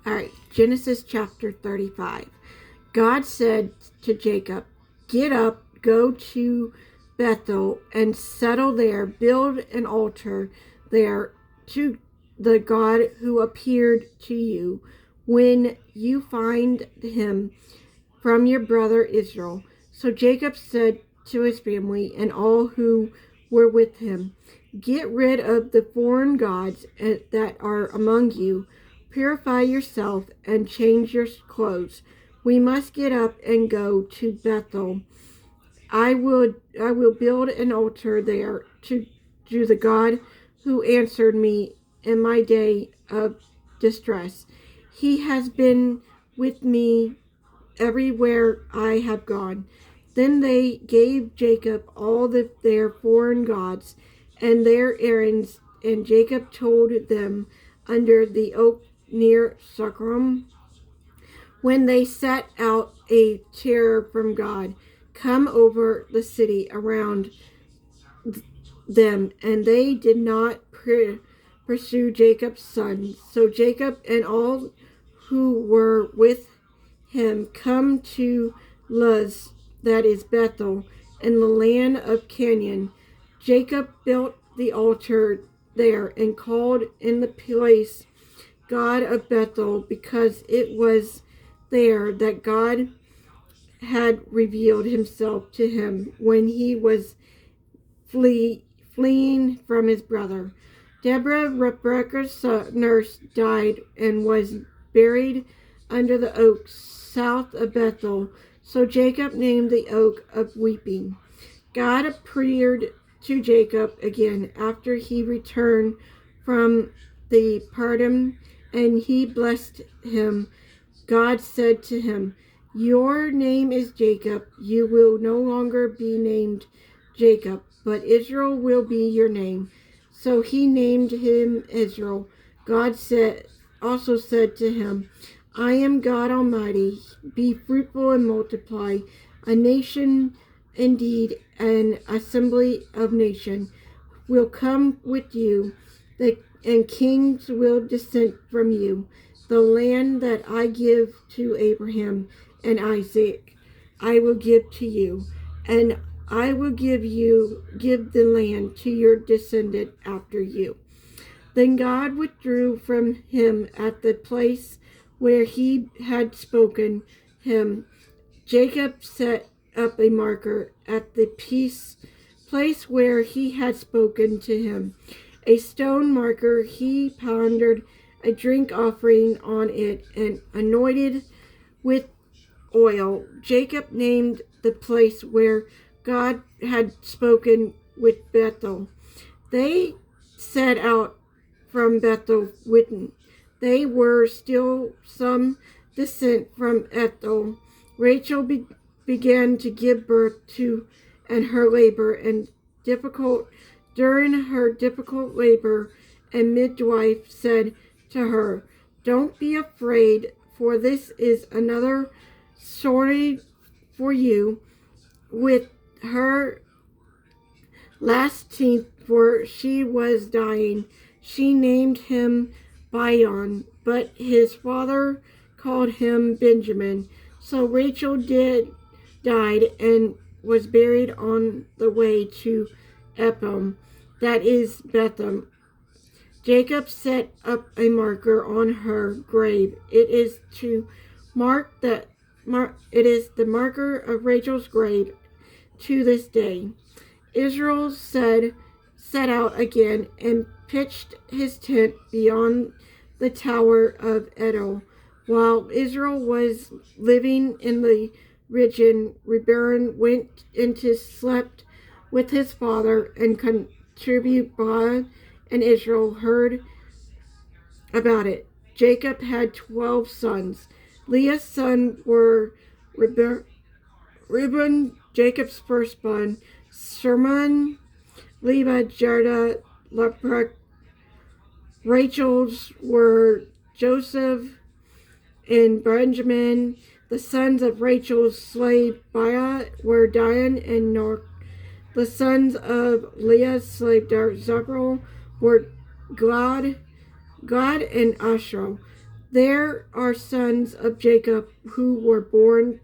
All right, Genesis chapter 35. God said to Jacob, "Get up, go to Bethel and settle there. Build an altar there to the God who appeared to you when you find him from your brother Israel." So Jacob said to his family and all who were with him, "Get rid of the foreign gods that are among you. Purify yourself and change your clothes. We must get up and go to Bethel. I will build an altar there to the God who answered me in my day of distress. He has been with me everywhere I have gone." Then they gave Jacob all their foreign gods and their errands, and Jacob told them under the oak near Shechem, when they set out a terror from God, come over the city around them, and they did not pursue Jacob's sons. So Jacob and all who were with him come to Luz, that is Bethel, in the land of Canaan. Jacob built the altar there and called in the place God of Bethel, because it was there that God had revealed himself to him when he was fleeing from his brother. Deborah, Rebekah's nurse, died and was buried under the oak south of Bethel. So Jacob named the oak of weeping. God appeared to Jacob again after he returned from the Padan, and he blessed him. God said to him, "Your name is Jacob. You will no longer be named Jacob, but Israel will be your name." So he named him Israel. God also said to him, "I am God Almighty. Be fruitful and multiply. A nation indeed, an assembly of nations will come with you, and kings will descend from you. The land that I give to Abraham and Isaac, I will give to you, and I will give the land to your descendant after you." Then God withdrew from him at the place where he had spoken him. Jacob set up a marker at the place where he had spoken to him. A stone marker. He pondered a drink offering on it and anointed with oil. Jacob named the place where God had spoken with Bethel. They set out from Bethel when they were still some descent from Ethel. Rachel began to give birth to and her labor and difficult during her difficult labor, and midwife said to her, "Don't be afraid, for this is another sorry for you." With her last teeth, for she was dying, she named him Bion, but his father called him Benjamin. So Rachel died and was buried on the way to Ephem, that is Bethlehem. Jacob set up a marker on her grave. It is the marker of Rachel's grave to this day. Israel set out again and pitched his tent beyond the tower of Edel. While Israel was living in the region, Reberon went into slept with his father, and contribute God and Israel heard about it. Jacob had 12 sons. Leah's sons were Reuben, Jacob's firstborn, Shimon, Levi, Judah, Leprach. Rachel's were Joseph and Benjamin. The sons of Rachel's slave Bilhah were Dan and Nor. The sons of Leah's slave Zebul were Gad and Asher. There are sons of Jacob who were born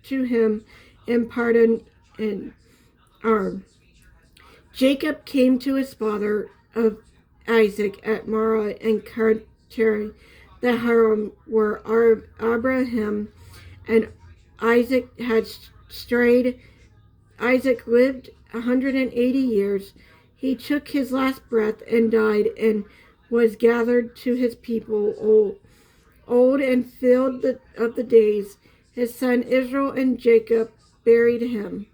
to him in Padan and Aram. Jacob came to his father of Isaac at Marah and Karteri, the Haram, where Abraham and Isaac had strayed. Isaac lived 180 years. He took his last breath and died and was gathered to his people, old and filled of the days. His son Israel and Jacob buried him.